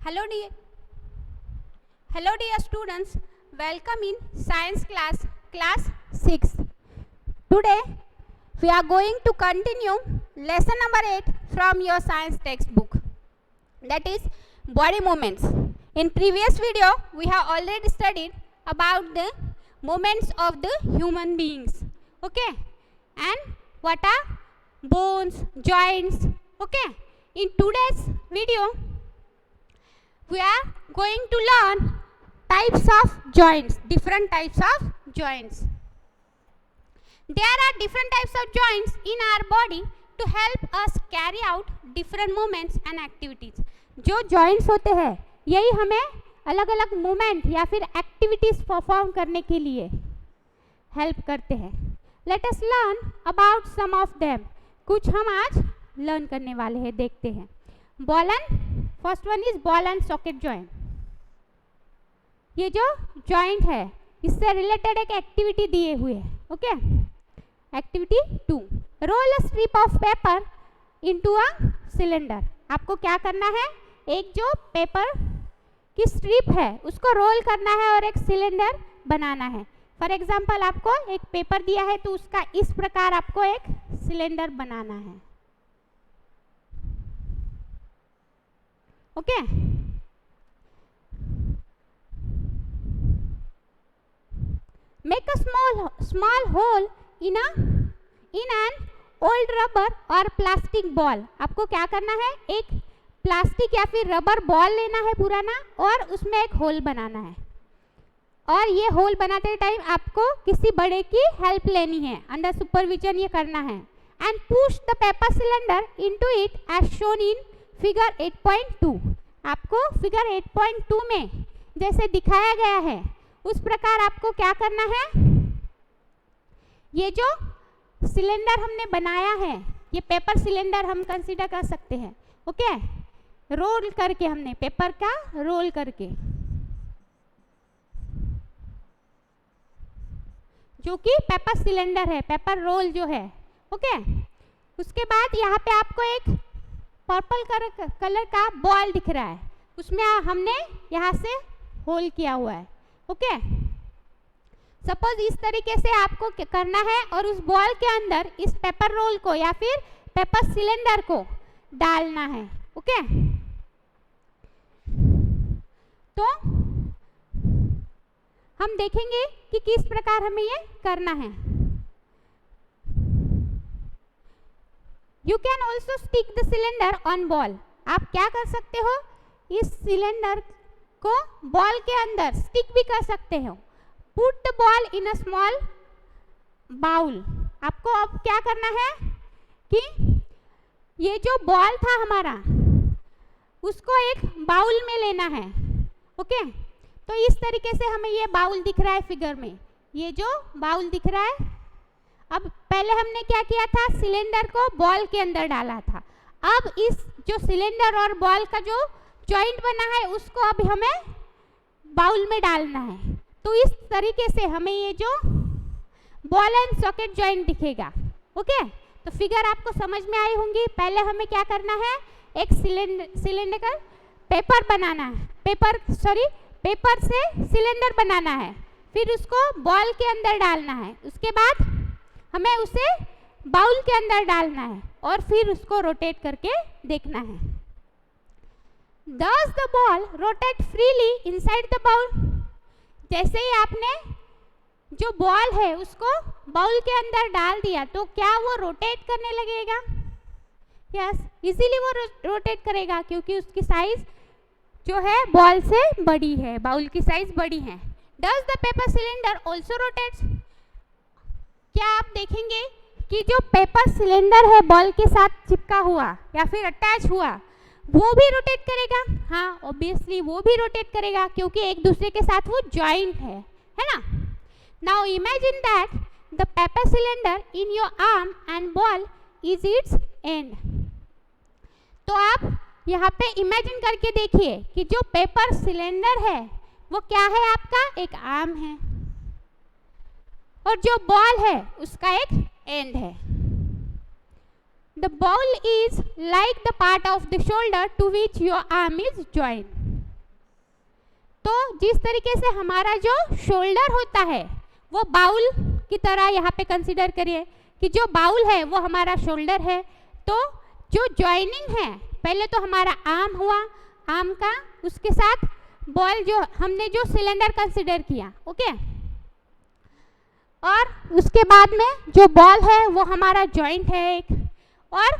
Hello dear students, welcome in science class 6. Today we are going to continue lesson number 8 from your science textbook, that is body movements. In previous video we have already studied about the movements of the human beings, okay, and what are bones, joints, okay. In today's video we are going to learn types of joints, different types of joints. There are different types of joints in our body to help us carry out different movements and activities. जो joints होते हैं यही हमें अलग अलग movement या फिर activities perform करने के लिए हेल्प करते हैं. Let us learn about some of them. कुछ हम आज लर्न करने वाले हैं, देखते हैं. Ball and first one is ball and socket joint. ये जो जॉइंट है इससे रिलेटेड एक एक्टिविटी दिए हुए है, okay. Activity 2, roll a strip of paper into a cylinder. आपको क्या करना है, एक जो पेपर की स्ट्रिप है उसको रोल करना है और एक सिलेंडर बनाना है. फॉर एग्जाम्पल आपको एक पेपर दिया है तो उसका इस प्रकार आपको एक सिलेंडर बनाना है, okay. Make a small hole in an old rubber और प्लास्टिक बॉल. आपको क्या करना है, एक प्लास्टिक या फिर रबर बॉल लेना है पुराना और उसमें एक होल बनाना है. और ये होल बनाते टाइम आपको किसी बड़े की हेल्प लेनी है, अंडर सुपरविजन ये करना है. And push the paper cylinder into it as shown in figure 8.2. आपको फिगर 8.2 में जैसे दिखाया गया है उस प्रकार आपको क्या करना है, ये जो सिलेंडर हमने बनाया है ये पेपर सिलेंडर हम कंसीडर कर सकते हैं, ओके. रोल करके हमने पेपर का रोल करके, जो कि पेपर सिलेंडर है, पेपर रोल जो है, ओके. उसके बाद यहाँ पे आपको एक पर्पल कलर का बॉल दिख रहा है, उसमें हमने यहाँ से होल किया हुआ है, ओके. सपोज इस तरीके से आपको करना है और उस बॉल के अंदर इस पेपर रोल को या फिर पेपर सिलेंडर को डालना है, ओके. तो हम देखेंगे कि किस प्रकार हमें ये करना है. You can also stick the cylinder on ball. आप क्या कर सकते हो, इस सिलेंडर को बॉल के अंदर स्टिक भी कर सकते हो. Put the ball in a small bowl. आपको अब क्या करना है कि ये जो बॉल था हमारा उसको एक बाउल में लेना है, ओके. तो इस तरीके से हमें ये बाउल दिख रहा है फिगर में, ये जो बाउल दिख रहा है. अब पहले हमने क्या किया था, सिलेंडर को बॉल के अंदर डाला था. अब इस जो सिलेंडर और बॉल का जो जॉइंट बना है उसको अब हमें बाउल में डालना है. तो इस तरीके से हमें ये जो बॉल एंड सॉकेट जॉइंट दिखेगा, ओके. तो फिगर आपको समझ में आई होंगी. पहले हमें क्या करना है, एक सिलेंडर पेपर बनाना है, पेपर से सिलेंडर बनाना है, फिर उसको बॉल के अंदर डालना है. उसके बाद हमें उसे बाउल के अंदर डालना है और फिर उसको रोटेट करके देखना है. Does the ball rotate freely inside the bowl? जैसे ही आपने जो बॉल है उसको बाउल के अंदर डाल दिया तो क्या वो रोटेट करने लगेगा? यस, इजीली वो रोटेट करेगा क्योंकि उसकी साइज जो है बॉल से बड़ी है, बाउल की साइज बड़ी है. Does the paper cylinder also rotates? क्या आप देखेंगे कि जो पेपर सिलेंडर है बॉल के साथ चिपका हुआ या फिर अटैच हुआ वो भी रोटेट करेगा? हाँ, ऑब्वियसली वो भी रोटेट करेगा क्योंकि एक दूसरे के साथ वो जॉइंट है ना. Now imagine that the paper cylinder in your arm and ball is it's and. तो आप यहाँ पे इमेजिन करके देखिए कि जो पेपर सिलेंडर है वो क्या है, आपका एक आर्म है और जो बॉल है उसका एक एंड है. The bowl is like the part of the shoulder to which your arm is joined. तो जिस तरीके से हमारा जो शोल्डर होता है वो बाउल की तरह यहाँ पे कंसीडर करिए कि जो बाउल है वो हमारा शोल्डर है। तो जो जॉइनिंग है, पहले तो हमारा आर्म हुआ, आर्म का उसके साथ बॉल जो हमने जो सिलेंडर कंसीडर किया, ओके, और उसके बाद में जो बॉल है वो हमारा जॉइंट है एक, और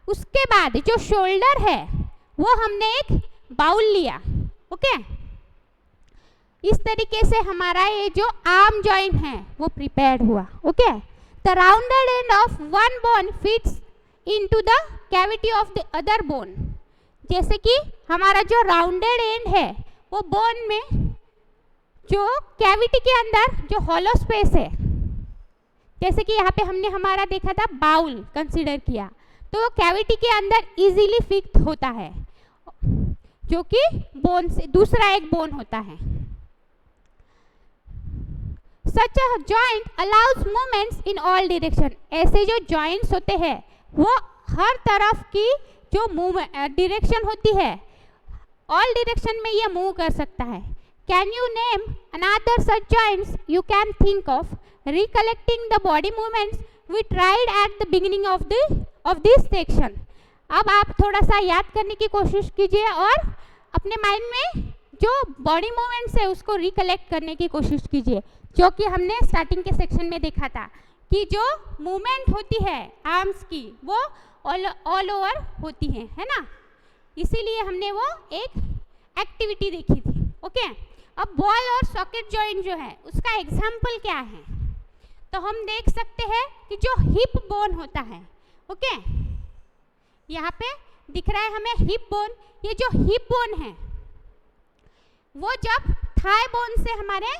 उसके बाद जो शोल्डर है वो हमने एक बाउल लिया, ओके। इस तरीके से हमारा ये जो आर्म जॉइंट है वो प्रिपेयर्ड हुआ, okay. The rounded end of one bone fits into the cavity of the other bone. जैसे कि हमारा जो राउंडेड एंड है वो बोन में जो कैविटी के अंदर जो हॉलो स्पेस है, जैसे कि यहाँ पे हमने हमारा देखा था बाउल कंसीडर किया, तो वो कैविटी के अंदर इजीली फिट होता है, जो कि बोन से दूसरा एक बोन होता है। Such a joint allows movements in all direction। ऐसे जो joints होते हैं वो हर तरफ की जो डायरेक्शन होती है, ऑल डायरेक्शन में ये मूव कर सकता है। Can you name another such joints you can think of recollecting the body movements we tried at the beginning of this section. अब आप थोड़ा सा याद करने की कोशिश कीजिए और अपने माइंड में जो बॉडी मूवमेंट्स है उसको रिकलेक्ट करने की कोशिश कीजिए, जो कि हमने स्टार्टिंग के सेक्शन में देखा था कि जो मूवमेंट होती है आर्म्स की वो ऑल ओवर होती है ना, इसीलिए हमने वो एक एक्टिविटी देखी थी, ओके। अब बॉल और सॉकेट जॉइंट जो है उसका एग्जाम्पल क्या है, तो हम देख सकते हैं कि जो हिप बोन होता है, ओके, यहाँ पे दिख रहा है हमें हिप बोन। ये जो हिप बोन है वो जब थाई बोन से हमारे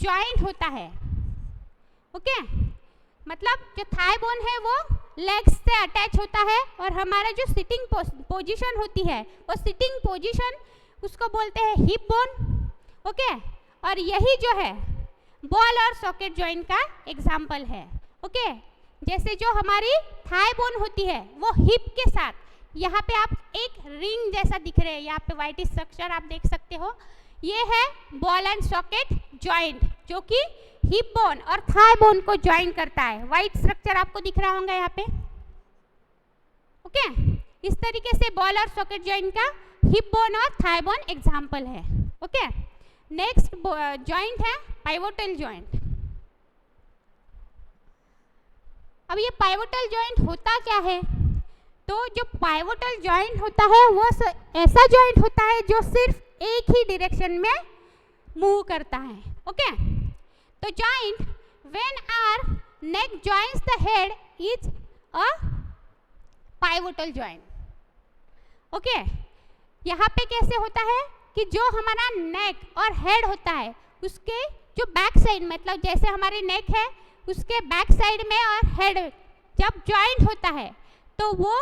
जॉइंट होता है, ओके, मतलब जो थाई बोन है वो लेग्स से अटैच होता है और हमारा जो सिटिंग पोजीशन होती है वो सिटिंग पोजीशन उसको बोलते हैं हिप बोन, ओके। और यही जो है बॉल और सॉकेट जॉइंट का एग्जाम्पल है, ओके। जैसे जो हमारी थाई बोन होती है वो हिप के साथ, यहाँ पे आप एक रिंग जैसा दिख रहे हैं, यहाँ पे वाइट स्ट्रक्चर आप देख सकते हो, ये है बॉल एंड सॉकेट जॉइंट जो कि हिप बोन और थाई बोन को ज्वाइन करता है। वाइट स्ट्रक्चर आपको दिख रहा होगा यहाँ पे, ओके। इस तरीके से बॉल और सॉकेट जॉइंट का हिप बोन और थाई बोन एग्जाम्पल है, ओके। नेक्स्ट जॉइंट है पाइवोटल जॉइंट। अब ये पाइवोटल जॉइंट होता क्या है, तो जो पाइवोटल जॉइंट होता है वो ऐसा जॉइंट होता है जो सिर्फ एक ही डायरेक्शन में मूव करता है, ओके। तो joint when our neck joins the head is a pivotal joint, okay. यहाँ पे कैसे होता है कि जो हमारा नेक और हेड होता है उसके जो बैक साइड, मतलब जैसे हमारी नेक है उसके बैक साइड में और हेड जब जॉइंट होता है तो वो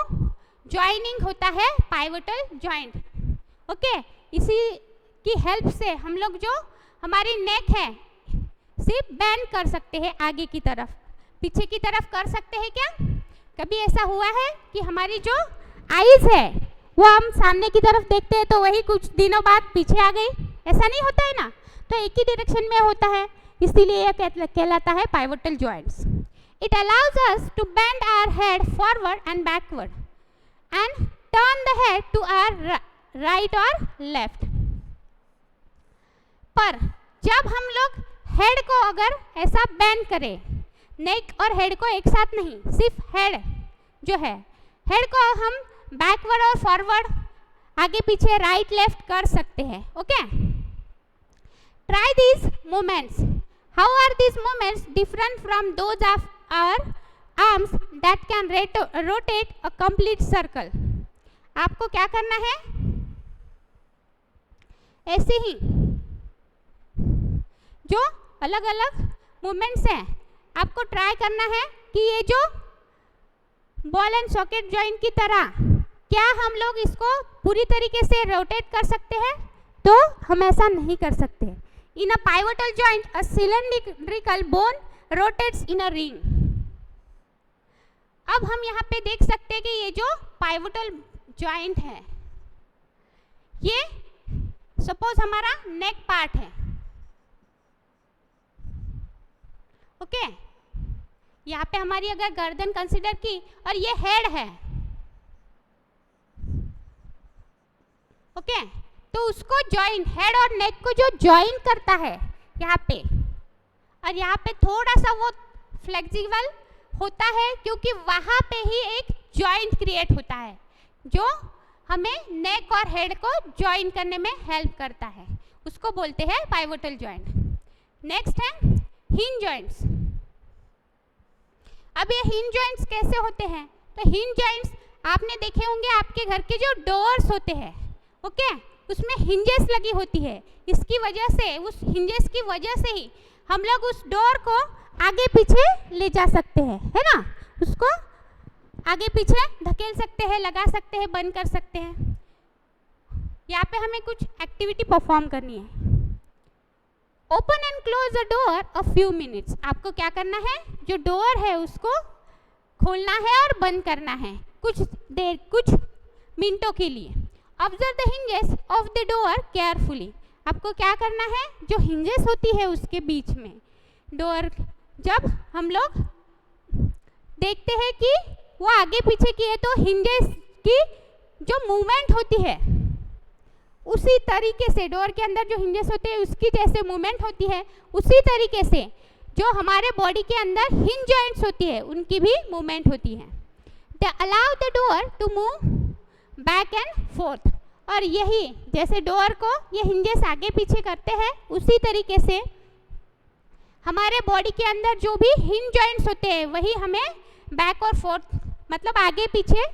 जॉइनिंग होता है पाइवोटल जॉइंट, ओके। इसी की हेल्प से हम लोग जो हमारी नेक है सिर्फ बेंड कर सकते हैं, आगे की तरफ पीछे की तरफ कर सकते हैं क्या? कभी ऐसा हुआ है कि हमारी जो आईज है वो हम सामने की तरफ देखते हैं तो वही कुछ दिनों बाद पीछे आ गई, ऐसा नहीं होता है ना, तो एक ही डायरेक्शन में होता है, इसीलिए यह कहलाता है pivotal joints. It allows us to bend our head forward and backward and turn the head to our right or left। पर जब हम लोग हेड को अगर ऐसा बेंड करें, नेक और हेड को एक साथ नहीं, सिर्फ हेड जो है, हेड को हम बैकवर्ड और फॉरवर्ड, आगे पीछे राइट लेफ्ट कर सकते हैं, okay. Try these movements। How are these movements different from those of our arms that can rotate a complete circle? आपको क्या करना है, ऐसे ही जो अलग अलग मूवमेंट्स हैं आपको ट्राई करना है कि ये जो बॉल एंड सॉकेट जॉइंट की तरह क्या हम लोग इसको पूरी तरीके से रोटेट कर सकते हैं, तो हम ऐसा नहीं कर सकते। In a pivotal joint a cylindrical bone rotates in a ring. अब हम यहाँ पे देख सकते हैं कि ये जो पाइवोटल जॉइंट है ये सपोज हमारा नेक पार्ट है, ओके, यहाँ पे हमारी अगर गर्दन कंसिडर की और ये हेड है, ओके, तो उसको जॉइन, हेड और नेक को जो जॉइन करता है यहाँ पे, और यहाँ पे थोड़ा सा वो फ्लेक्सिबल होता है क्योंकि वहाँ पे ही एक जॉइंट क्रिएट होता है जो हमें नेक और हेड को जॉइन करने में हेल्प करता है, उसको बोलते हैं पाइवोटल जॉइंट। नेक्स्ट है हिंज जॉइंट्स। अब ये हिंज जॉइंट्स कैसे होते हैं? तो हिंज जॉइंट्स आपने देखे होंगे, आपके घर के जो डोर्स होते हैं, ओके, उसमें हिंजेस लगी होती है। इसकी वजह से, उस हिंजेस की वजह से ही हम लोग उस डोर को आगे पीछे ले जा सकते हैं, है ना, उसको आगे पीछे धकेल सकते हैं, लगा सकते हैं, बंद कर सकते हैं। यहाँ पे हमें कुछ एक्टिविटी परफॉर्म करनी है। Open and close the door a few minutes. आपको क्या करना है, जो डोर है उसको खोलना है और बंद करना है कुछ देर, कुछ मिनटों के लिए। Observe the hinges of the door carefully. आपको क्या करना है, जो हिंजेस होती है उसके बीच में डोर, जब हम लोग देखते हैं कि वो आगे पीछे की है तो हिंजेस की जो मूवमेंट होती है उसी तरीके से, डोर के अंदर जो हिंजेस होते हैं उसकी जैसे मूवमेंट होती है, उसी तरीके से जो हमारे बॉडी के अंदर हिंज जॉइंट्स होती है उनकी भी मूवमेंट होती है। They allow the door to move back and forth. और यही जैसे डोर को ये हिंजेस आगे पीछे करते हैं, उसी तरीके से हमारे बॉडी के अंदर जो भी हिंज जॉइंट्स होते हैं वही हमें बैक और फोर्थ, मतलब आगे पीछे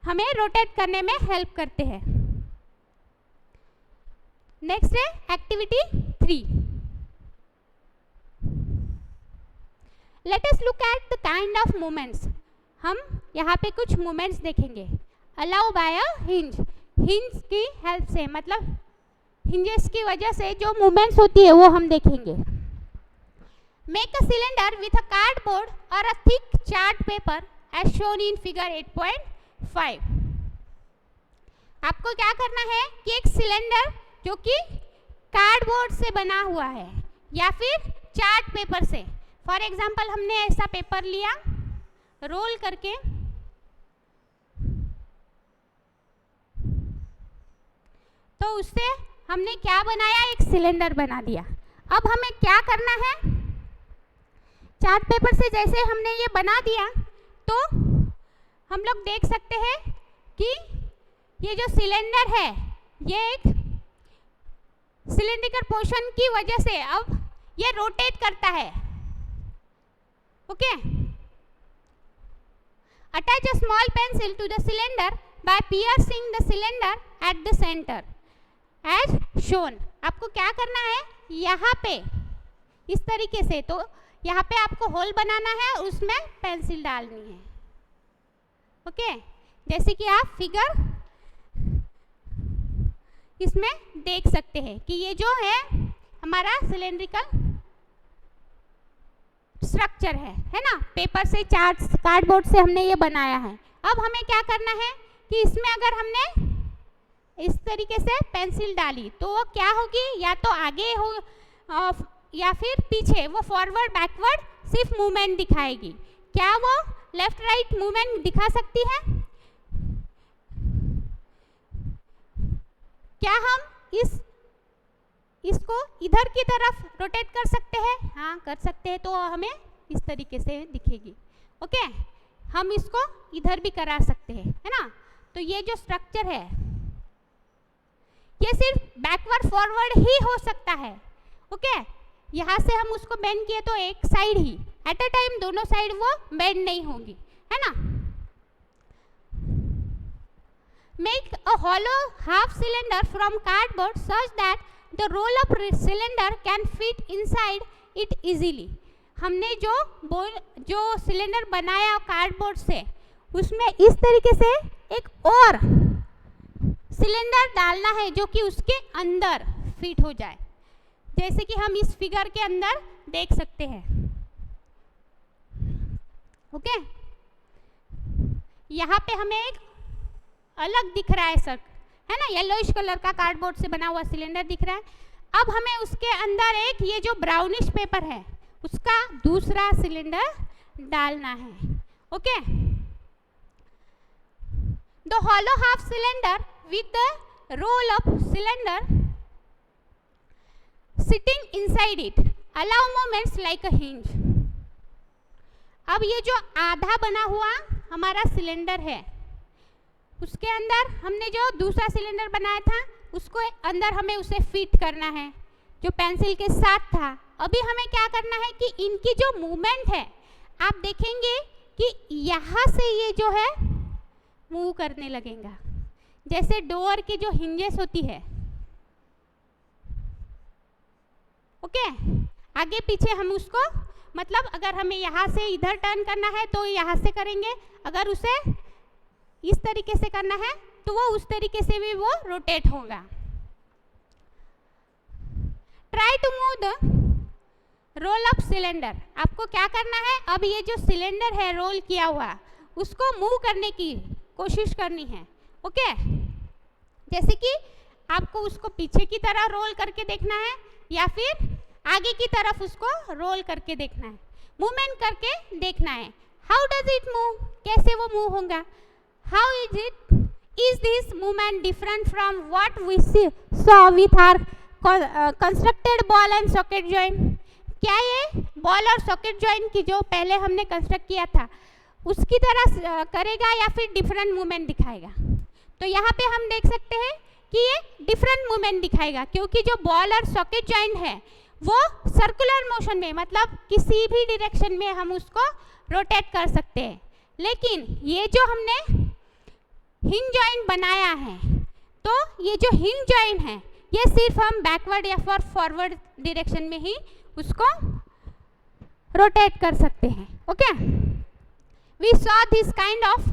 हमें रोटेट करने में हेल्प करते हैं। नेक्स्ट है activity 3। Let us look at the kind of movements. हम यहाँ पे कुछ मूवमेंट्स देखेंगे। अलाउ बाय अ हिंज, हिंज की हेल्प से, मतलब हिंजेस की वजह से जो मूवमेंट्स होती है वो हम देखेंगे। Make a cylinder with a cardboard और a thick chart paper as shown in figure 8.5। आपको क्या करना है कि एक सिलेंडर जो कि कार्डबोर्ड से बना हुआ है या फिर चार्ट पेपर से, फॉर एग्जांपल हमने ऐसा पेपर लिया, रोल करके तो उससे हमने क्या बनाया, एक सिलेंडर बना दिया। अब हमें क्या करना है, चार्ट पेपर से जैसे हमने ये बना दिया तो हम लोग देख सकते हैं कि ये जो सिलेंडर है ये एक सिलेंड्रिकल पोर्शन की वजह से अब ये रोटेट करता है, okay. Attach a small pencil to the cylinder by piercing the cylinder at the centre as shown. आपको क्या करना है, यहाँ पे इस तरीके से, तो यहाँ पे आपको होल बनाना है, उसमें पेंसिल डालनी है, ओके। जैसे कि आप फिगर इसमें देख सकते हैं कि ये जो है हमारा सिलेंड्रिकल स्ट्रक्चर है ना, पेपर से, चार्ट, कार्डबोर्ड से हमने ये बनाया है। अब हमें क्या करना है कि इसमें अगर हमने इस तरीके से पेंसिल डाली तो वो क्या होगी, या तो आगे हो या फिर पीछे, वो फॉरवर्ड बैकवर्ड सिर्फ मूवमेंट दिखाएगी। क्या वो लेफ्ट राइट मूवमेंट दिखा सकती है? क्या हम इसको इधर की तरफ रोटेट कर सकते हैं? हाँ, कर सकते हैं। तो हमें इस तरीके से दिखेगी, ओके। हम इसको इधर भी करा सकते हैं, है ना। तो ये जो स्ट्रक्चर है ये सिर्फ बैकवर्ड फॉरवर्ड ही हो सकता है, ओके। यहाँ से हम उसको बेंड किए तो एक side he, at a time दोनों साइड वो बेंड नहीं होगी, है ना। Make a hollow half cylinder from cardboard such that the roll-up cylinder can fit inside it easily. हमने जो सिलेंडर बनाया कार्डबोर्ड से, उसमें इस तरीके से एक और सिलेंडर डालना है जो कि उसके अंदर फिट हो जाए, जैसे कि हम इस फिगर के अंदर देख सकते हैं, ओके। यहाँ पे हमें एक अलग दिख रहा है है ना, येलोइश कलर का कार्डबोर्ड से बना हुआ सिलेंडर दिख रहा है। अब हमें उसके अंदर एक ये जो ब्राउनिश पेपर है उसका दूसरा सिलेंडर डालना है। Okay, the hollow half cylinder with the roll up cylinder sitting inside it allow movements like a hinge। अब ये जो आधा बना हुआ हमारा सिलेंडर है उसके अंदर हमने जो दूसरा सिलेंडर बनाया था उसको अंदर हमें उसे फिट करना है जो पेंसिल के साथ था। अभी हमें क्या करना है कि इनकी जो मूवमेंट है आप देखेंगे कि यहाँ से ये जो है मूव करने लगेगा, जैसे डोर की जो हिंजेस होती है। ओके, आगे पीछे हम उसको मतलब अगर हमें यहाँ से इधर टर्न करना है तो यहाँ से करेंगे, अगर उसे इस तरीके से करना है तो वो उस तरीके से भी वो रोटेट होगा। Try to move the roll up cylinder. आपको क्या करना है, अब ये जो सिलेंडर है रोल किया हुआ उसको मूव करने की कोशिश करनी है। ओके, जैसे कि आपको उसको पीछे की तरह रोल करके देखना है या फिर आगे की तरफ उसको रोल करके देखना है, मूवमेंट करके देखना है। हाउ डज इट मूव, कैसे वो मूव होगा। How is it, is this movement different from what we saw with our constructed ball and socket joint. क्या ये बॉल और सॉकेट जॉइंट की जो पहले हमने कंस्ट्रक्ट किया था उसकी तरह करेगा या फिर डिफरेंट मूवमेंट दिखाएगा। तो यहाँ पे हम देख सकते हैं कि ये डिफरेंट मूवमेंट दिखाएगा क्योंकि जो बॉल और सॉकेट जॉइंट है वो सर्कुलर मोशन में मतलब किसी भी डायरेक्शन में हम उसको रोटेट कर सकते हैं। लेकिन ये जो हमने हिंज जॉइंट बनाया है तो ये जो हिंज जॉइंट है ये सिर्फ हम बैकवर्ड या फिर फॉरवर्ड डायरेक्शन में ही उसको रोटेट कर सकते हैं। Okay, we saw this kind of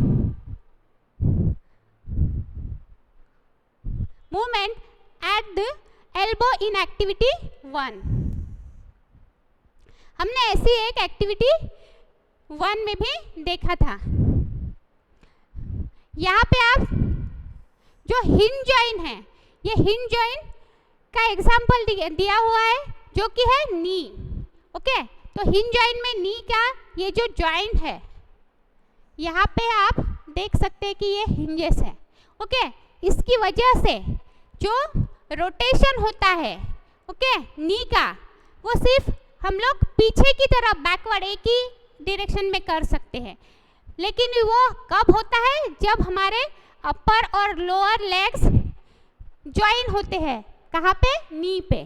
movement at the elbow in activity 1। हमने ऐसी एक एक्टिविटी 1 में भी देखा था। यहाँ पे आप जो हिंज जॉइंट है ये हिंज जॉइंट का एग्जाम्पल दिया हुआ है जो कि है नी। ओके, तो हिंज जॉइंट में नी का ये जो जॉइंट है यहाँ पे आप देख सकते हैं कि ये हिंजेस है। ओके, इसकी वजह से जो रोटेशन होता है ओके नी का वो सिर्फ हम लोग पीछे की तरफ बैकवर्ड एक ही डायरेक्शन में कर सकते हैं। लेकिन वो कब होता है जब हमारे अपर और लोअर लेग्स ज्वाइन होते हैं, कहाँ पे, नी पे।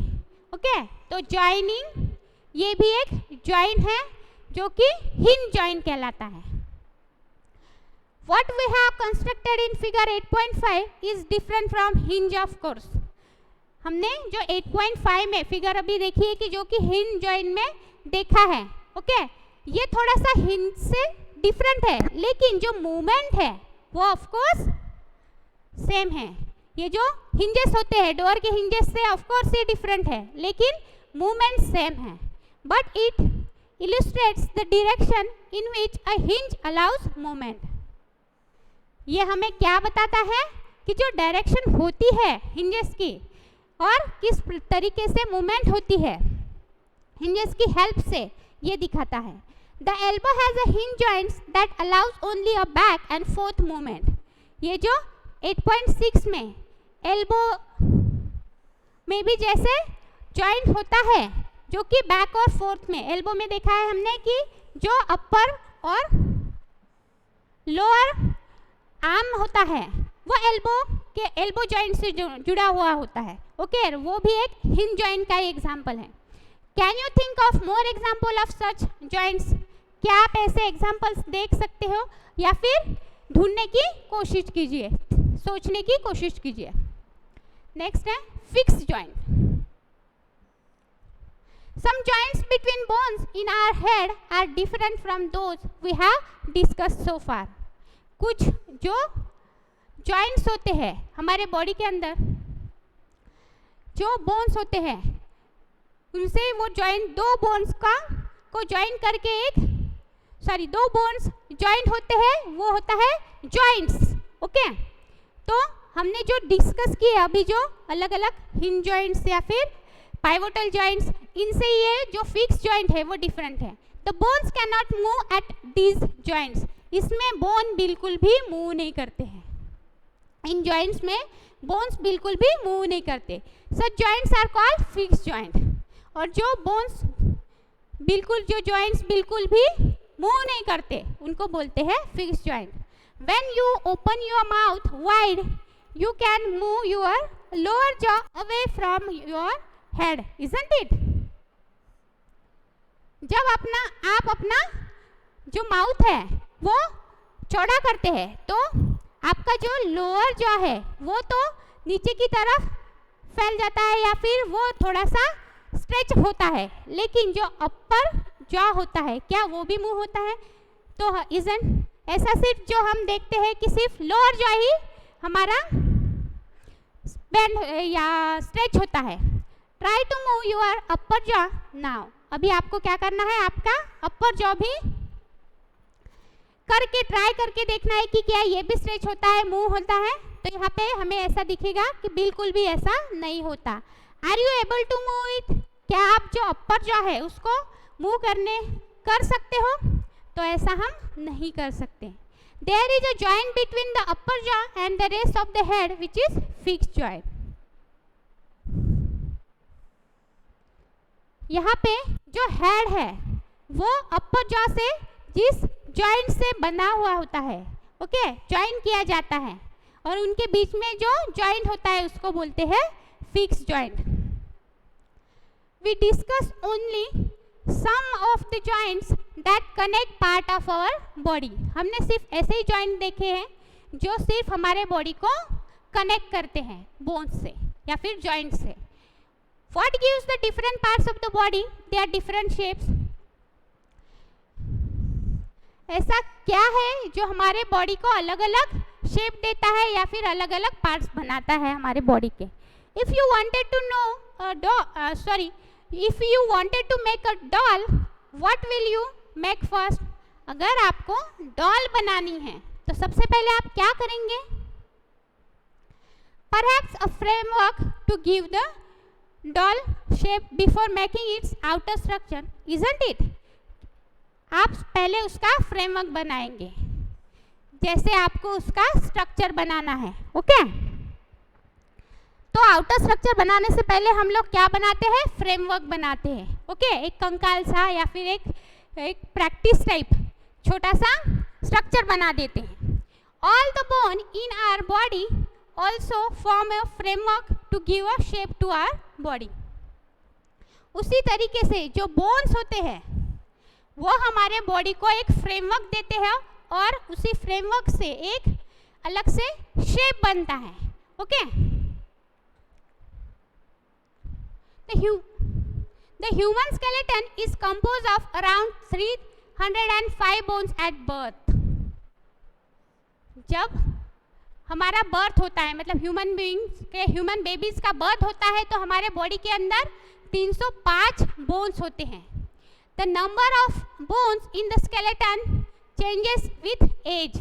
ओके, तो ज्वाइनिंग ये भी एक ज्वाइन है जो कि हिंज ज्वाइन कहलाता है। What we have constructed in figure 8.5 is different from hinge of course। हमने जो 8.5 में फिगर अभी देखी है कि जो कि हिंज जॉइंट में देखा है। ओके, ये थोड़ा सा हिंज से डिफरेंट है लेकिन जो मूवमेंट है वो ऑफ कोर्स सेम है। ये जो हिंजेस होते हैं डोर के हिंजेस से ऑफ कोर्स ये डिफरेंट है लेकिन मूवमेंट सेम है। But it illustrates the direction in which a hinge allows movement। ये हमें क्या बताता है कि जो डायरेक्शन होती है हिंजेस की और किस तरीके से मूवमेंट होती है हिंजेस की हेल्प से ये दिखाता है। The elbow has a hinge joints that allows only a back and fourth movement. ये जो 8.6 में एल्बो में भी जैसे जॉइंट होता है जो कि बैक और फोर्थ में, एल्बो में देखा है हमने कि जो अपर और लोअर आर्म होता है वो एल्बो जॉइंट से जुड़ा हुआ होता है। ओके, वो भी एक हिंज जॉइंट का एग्जांपल है। Can you think of more example of such joints. क्या आप ऐसे एग्जांपल्स देख सकते हो या फिर ढूंढने की कोशिश कीजिए, सोचने की कोशिश कीजिए। नेक्स्ट है fix joint. Some joints between bones in our head are different from those we have discussed so far। कुछ जो जॉइंट्स होते हैं हमारे बॉडी के अंदर, जो बोन्स होते हैं उनसे वो जॉइंट दो बोन्स को जॉइन करके दो बोन्स जॉइंट होते हैं वो होता है जॉइंट्स। ओके, तो हमने जो डिस्कस किए अभी, जो अलग अलग हिंज जॉइंट्स या फिर पाइवोटल जॉइंट्स, इनसे ये जो फिक्स जॉइंट है वो डिफरेंट है। The bones can not move at these joints, इसमें बोन बिल्कुल भी मूव नहीं करते हैं, इन जॉइंट्स में बोन्स बिल्कुल भी मूव नहीं करते। Such joints are called fix joint, और जो बोन्स बिल्कुल, जो जॉइंट्स बिल्कुल भी मूव नहीं करते उनको बोलते हैं fix joint. When you open your mouth wide you can move your lower jaw away from your head, isn't it? जब आप अपना जो माउथ है वो चौड़ा करते हैं तो आपका जो लोअर जॉ है वो तो नीचे की तरफ फैल जाता है या फिर वो थोड़ा सा स्ट्रेच होता है, लेकिन जो अपर जॉ होता है क्या वो भी मूव होता है? तो isn't ऐसा सिर्फ जो हम देखते हैं कि सिर्फ लोअर जॉ ही हमारा बेंड या स्ट्रेच होता है। Try to move your upper jaw now, अभी आपको क्या करना है, आपका अपर जॉ भी करके ट्राई करके देखना है कि क्या ये भी स्ट्रेच होता है, मूव होता है। तो यहाँ पे हमें ऐसा दिखेगा कि बिल्कुल भी ऐसा नहीं होता। Are you able to move it, क्या आप जो अपर जॉ है उसको मूव कर सकते हो? तो ऐसा हम नहीं कर सकते। There is a joint between the upper jaw and the rest of the head which is fixed joint. यहाँ पे जो हेड है वो अपर जॉ से जिस जॉइंट से बना हुआ होता है, ओके, ज्वाइन किया जाता है, और उनके बीच में जो जॉइंट होता है उसको बोलते हैं fix joint. We discuss only some of the joints that connect part of our body. हमने सिर्फ ऐसे ही जॉइंट देखे हैं जो सिर्फ हमारे बॉडी को कनेक्ट करते हैं बोन्स से या फिर जॉइंट से। What gives the different parts of the body their different shapes? ऐसा क्या है जो हमारे बॉडी को अलग अलग शेप देता है या फिर अलग अलग पार्ट्स बनाता है हमारे बॉडी के? If you wanted to know if you wanted to make a doll, what will you make first? अगर आपको डॉल बनानी है तो सबसे पहले आप क्या करेंगे? Perhaps a framework to give the doll shape before making its outer structure, isn't it? आप पहले उसका फ्रेमवर्क बनाएंगे जैसे आपको उसका स्ट्रक्चर बनाना है, ओके? तो आउटर स्ट्रक्चर बनाने से पहले हम लोग क्या बनाते हैं? फ्रेमवर्क बनाते हैं, ओके? एक कंकाल सा या फिर एक प्रैक्टिस टाइप छोटा सा स्ट्रक्चर बना देते हैं। All the bone in our body also form a framework to give a shape to our body. उसी तरीके से जो बोन्स होते हैं वो हमारे बॉडी को एक फ्रेमवर्क देते हैं और उसी फ्रेमवर्क से एक अलग से शेप बनता है, okay? The human skeleton is composed of around 305 bones at birth. जब हमारा बर्थ होता है, मतलब ह्यूमन बेबीज का बर्थ होता है, तो हमारे बॉडी के अंदर 305 बोन्स होते हैं। The number of bones in the skeleton changes with age.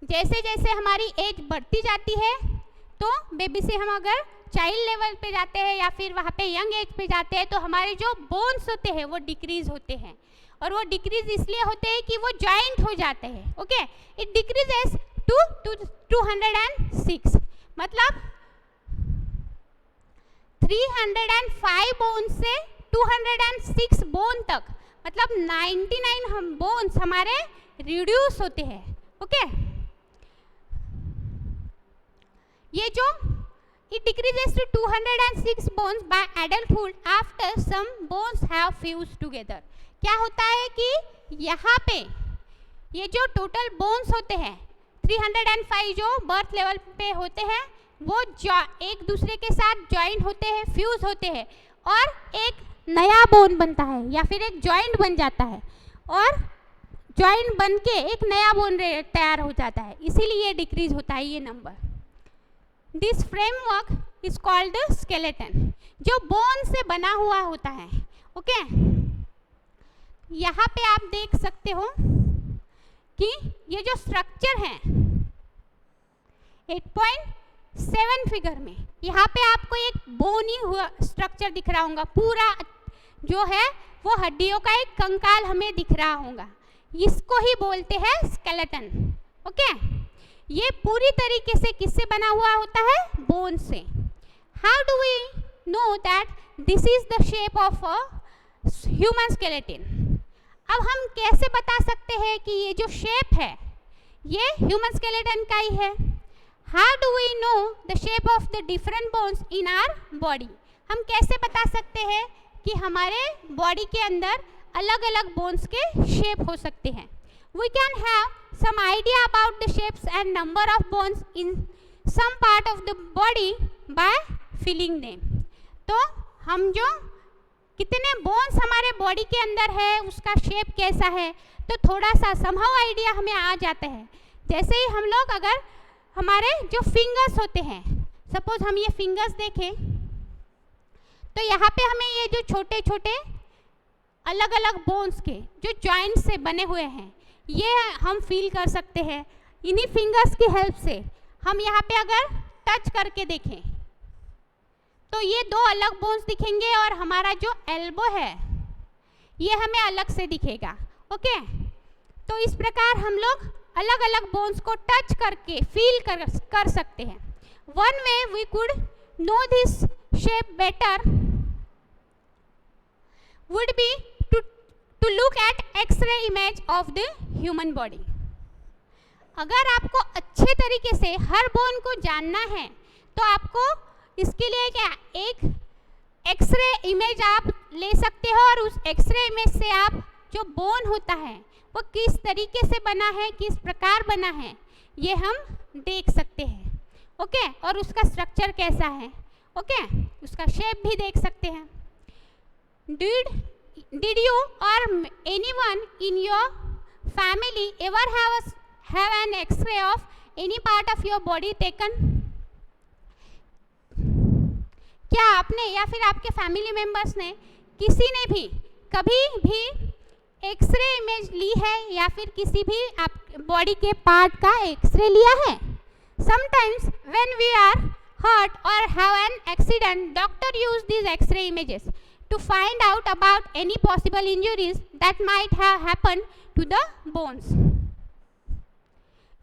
जैसे जैसे हमारी एज बढ़ती जाती है तो बेबी से हम अगर चाइल्ड लेवल पे जाते हैं या फिर वहाँ पे यंग एज पे जाते हैं तो हमारे जो बोन्स होते हैं वो डिक्रीज होते हैं, और वो डिक्रीज इसलिए होते हैं कि वो जॉइंट हो जाते हैं, ओके? इट डिक्रीजेस टू 206, मतलब 305 बोन से 206 बोन तक, मतलब 99 बोन्स हमारे रिड्यूस होते हैं, ओके? ये जो it decreases to 206 bones by adulthood after some bones have fused together. क्या होता है कि यहाँ पे ये जो टोटल बोन्स होते हैं 305 जो बर्थ लेवल पे होते हैं वो एक दूसरे के साथ ज्वाइन होते हैं, फ्यूज होते हैं, और एक नया बोन बनता है या फिर एक जॉइंट बन जाता है, और जॉइंट बन के एक नया बोन तैयार हो जाता है, इसीलिए डिक्रीज होता है ये number. This framework is called skeleton, जो बोन से बना हुआ होता है, ओके? यहाँ पे आप देख सकते हो कि ये जो स्ट्रक्चर है 8.7 फिगर में। यहाँ पे आपको एक बोनी हुआ स्ट्रक्चर दिख रहा होगा, पूरा जो है वो हड्डियों का एक कंकाल हमें दिख रहा होगा, इसको ही बोलते हैं स्केलेटन। ओके, ये पूरी तरीके से किससे बना हुआ होता है? बोन से। How do we know that this is the shape of a human skeleton? अब हम कैसे बता सकते हैं कि ये जो शेप है ये ह्यूमन स्केलेटन का ही है? How do we know the shape of the different bones in our body? हम कैसे बता सकते हैं कि हमारे बॉडी के अंदर अलग अलग बोन्स के शेप हो सकते हैं? We can have some idea about the shapes and number of bones in some part of the body by feeling them. तो हम जो कितने बोन्स हमारे बॉडी के अंदर है, उसका शेप कैसा है, तो थोड़ा सा समहाउ आइडिया हमें आ जाता है। जैसे ही हम लोग अगर हमारे जो फिंगर्स होते हैं, सपोज हम ये फिंगर्स देखें तो यहाँ पे हमें ये जो छोटे छोटे अलग अलग बोन्स के जो जॉइंट से बने हुए हैं ये हम फील कर सकते हैं। इन्हीं फिंगर्स की हेल्प से हम यहाँ पे अगर टच करके देखें तो ये दो अलग बोन्स दिखेंगे और हमारा जो एल्बो है ये हमें अलग से दिखेगा। ओके, तो इस प्रकार हम लोग अलग अलग बोन्स को टच करके फील कर सकते हैं। One way we could know this shape better would be to look at X-ray image of the human body. अगर आपको अच्छे तरीके से हर बोन को जानना है तो आपको इसके लिए एक एक्सरे इमेज आप ले सकते हो और उस एक्सरे इमेज से आप जो बोन होता है वो किस तरीके से बना है, किस प्रकार बना है, ये हम देख सकते हैं। ओके, और उसका स्ट्रक्चर कैसा है, ओके, उसका शेप भी देख सकते हैं। Did you or anyone in your family ever have an X-ray of any part of your body taken? क्या आपने या फिर आपके फैमिली मेंबर्स ने किसी ने भी कभी भी एक्सरे इमेज ली है या फिर किसी भी आप बॉडी के पार्ट का एक्सरे लिया है? Sometimes when we are hurt or have an accident, doctor use these X-ray images to find out about any possible injuries that might have happened to the bones.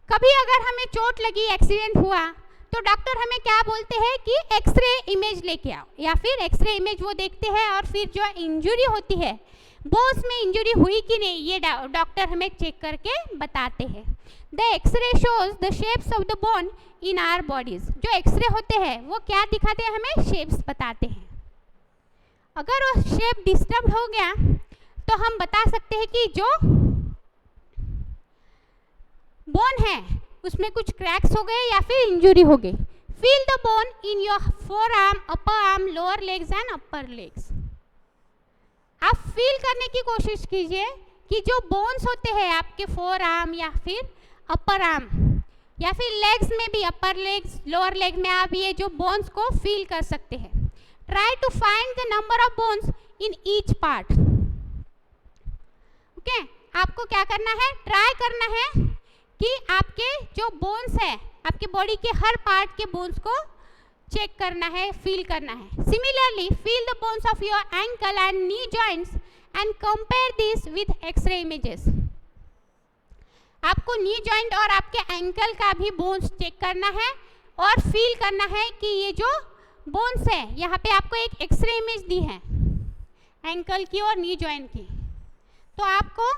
कभी अगर हमें चोट लगी, accident हुआ, तो डॉक्टर हमें क्या बोलते हैं कि एक्सरे इमेज लेके आओ, या फिर एक्सरे इमेज वो देखते हैं और फिर जो इंजरी होती है, बोन्स में इंजरी हुई कि नहीं, ये डॉक्टर हमें चेक करके बताते हैं। The X-ray shows the shapes of the bone in our bodies. जो एक्सरे होते हैं वो क्या दिखाते हैं, हमें शेप्स बताते हैं। अगर वो शेप डिस्टर्ब हो गया तो हम बता सकते हैं कि जो बोन है उसमें कुछ क्रैक्स हो गए या फिर इंजरी हो गई। Feel the bone in your four arm, upper arm, lower legs and upper legs. आप फील करने की कोशिश कीजिए कि जो बोन्स होते हैं आपके फोर आर्म या फिर अपर आर्म या फिर लेग्स में भी, अपर लेग्स, लोअर लेग में आप ये जो बोन्स को फील कर सकते हैं। Try to find the number of bones in each part. Okay, आपको क्या करना है, ट्राई करना है कि आपके जो बोन्स है, आपके बॉडी के हर पार्ट के बोन्स को चेक करना है, फील करना है। Similarly, feel the bones of your ankle and knee joints and compare this with X-ray images. आपको नी जॉइंट और आपके एंकल का भी बोन्स चेक करना है और फील करना है कि ये जो बोन्स है, यहाँ पे आपको एक एक्सरे इमेज दी है एंकल की और नी जॉइंट की, तो आपको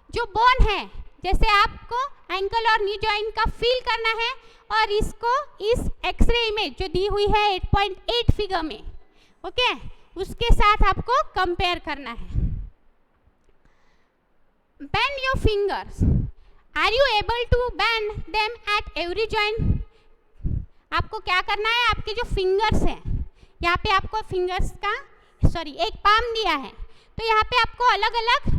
जो बोन है, जैसे आपको एंकल और नी जॉइंट का फील करना है और इसको इस एक्सरे इमेज जो दी हुई है 8.8 फिगर में, ओके, उसके साथ आपको कंपेयर करना है। Bend your fingers. Are you able to bend them at every joint? आपको क्या करना है, आपके जो फिंगर्स हैं, यहाँ पे आपको फिंगर्स का एक पाम दिया है, तो यहाँ पे आपको अलग अलग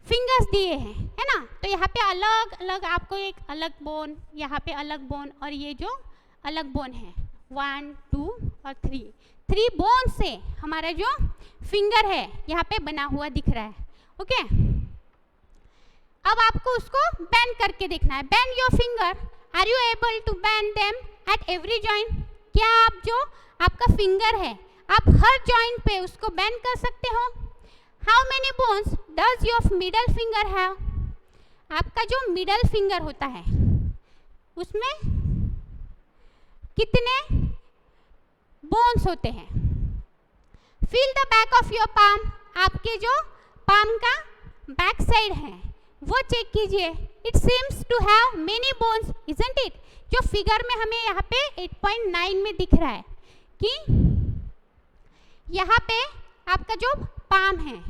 फिंगर्स दिए हैं, है ना, तो यहाँ पे अलग अलग आपको एक अलग बोन, यहाँ पे अलग बोन और ये जो अलग बोन है 1, 2 और 3 बोन से हमारा जो फिंगर है यहाँ पे बना हुआ दिख रहा है। ओके, अब आपको उसको बेंड करके देखना है। Bend your finger are you able to bend them at every joint? क्या आप जो आपका फिंगर है आप हर जॉइंट पे उसको बेंड कर सकते हो? How many bones does your middle finger have? आपका जो मिडल फिंगर होता है उसमें कितने बोन्स होते हैं? Feel the back of your palm, आपके जो पाम का बैक साइड है वो चेक कीजिए. It seems to have many bones isn't it? जो फिगर में हमें यहाँ पे 8.9 में दिख रहा है कि यहाँ पे आपका जो पाम है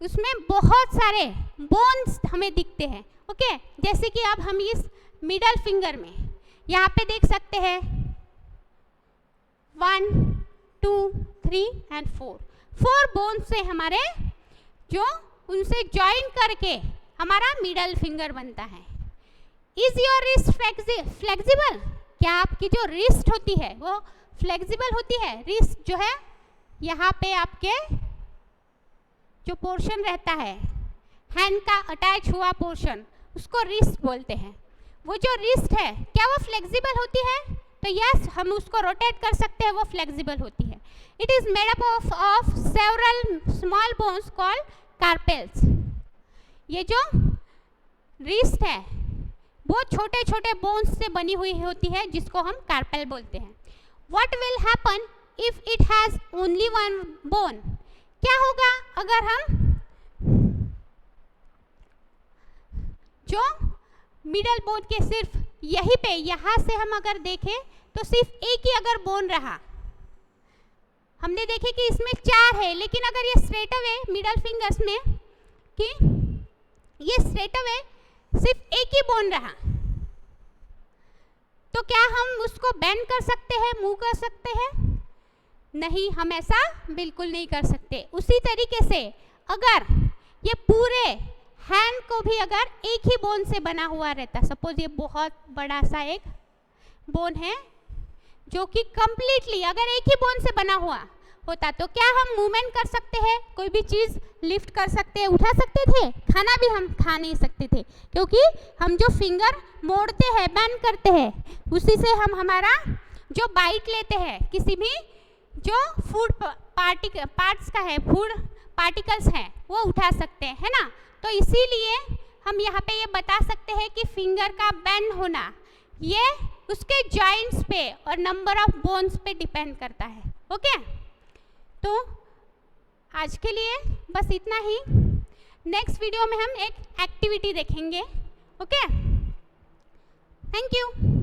उसमें बहुत सारे बोन्स हमें दिखते हैं. ओके, जैसे कि अब हम इस मिडल फिंगर में यहाँ पे देख सकते हैं 1, 2, 3 एंड 4 बोन्स से हमारे जो उनसे ज्वाइन करके हमारा मिडल फिंगर बनता है. Is your wrist flexible? क्या आपकी जो रिस्ट होती है वो फ्लेक्सिबल होती है? रिस्ट जो है यहाँ पे आपके जो पोर्शन रहता है हैंड का अटैच हुआ पोर्शन उसको रिस्ट बोलते हैं. वो जो रिस्ट है क्या वो फ्लेक्सिबल होती है? तो यस, हम उसको रोटेट कर सकते हैं, वो फ्लेक्सिबल होती है. It is made up of several small bones called carpels. ये जो रिस्ट है वो छोटे छोटे बोन्स से बनी हुई होती है जिसको हम कार्पेल बोलते हैं. What will happen if it has only one bone? क्या होगा अगर हम जो मिडल बोन के सिर्फ यहीं पे यहाँ से हम अगर देखें तो सिर्फ एक ही अगर बोन रहा. हमने देखे कि इसमें 4 है, लेकिन अगर ये स्ट्रेट अवे मिडल फिंगर्स में कि ये स्ट्रेट अवे सिर्फ एक ही बोन रहा तो क्या हम उसको बेंड कर सकते हैं, मूव कर सकते हैं? नहीं, हम ऐसा बिल्कुल नहीं कर सकते. उसी तरीके से अगर ये पूरे हैंड को भी अगर एक ही बोन से बना हुआ रहता, सपोज ये बहुत बड़ा सा एक बोन है जो कि कंप्लीटली अगर एक ही बोन से बना हुआ होता तो क्या हम मूवमेंट कर सकते हैं? कोई भी चीज़ लिफ्ट कर सकते हैं, उठा सकते थे? खाना भी हम खा नहीं सकते थे क्योंकि हम जो फिंगर मोड़ते हैं, बेंड करते हैं, उसी से हम हमारा जो बाइट लेते हैं किसी भी जो फूड पार्ट्स का है, फूड पार्टिकल्स हैं वो उठा सकते हैं, है ना. तो इसीलिए हम यहाँ पे ये बता सकते हैं कि फिंगर का बेंड होना ये उसके जॉइंट्स पे और नंबर ऑफ बोन्स पे डिपेंड करता है. ओके, तो आज के लिए बस इतना ही. नेक्स्ट वीडियो में हम एक एक्टिविटी देखेंगे. Okay, thank you.